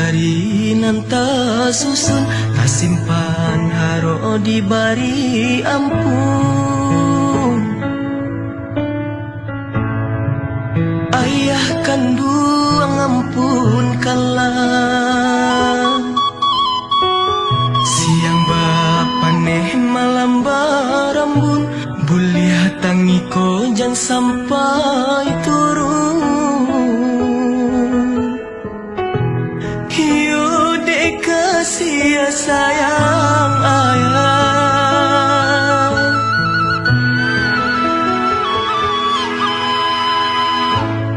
Cari nanta susun tasimpan haro dibari ampun. Ayah kandung ampun kalah, siang bapaneh malam barambun, buliah tangiko jan sampai turun. Hiu dek kasih sayang ayah,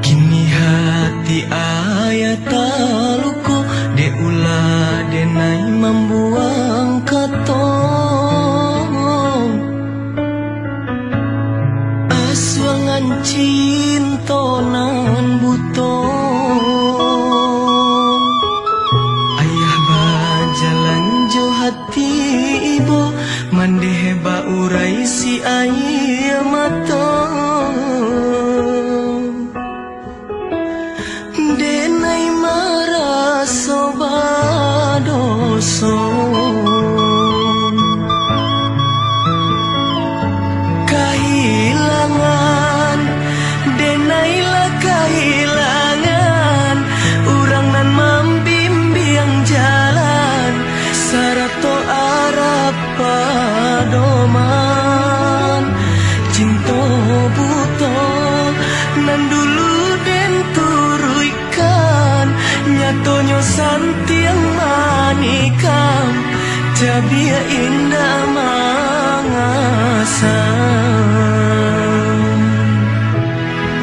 kini hati ayah taluku, de ulah denai membuang katong. Aswangan cinta nan butong, ayah bajalan jo hati ibu, mandeh ba urai si ayah matong. Denai maraso badoso, kahilangan denailah kahilangan, urang nan membimbing jalan sarato arap padoman. Cinta buto nan dulu den turuikan, nyatonyo santiang manikam, jabia indah mangasam.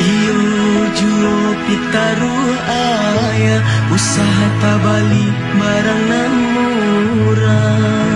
Iyo juo pitaruh ayah, usaha tabali barang nan murah.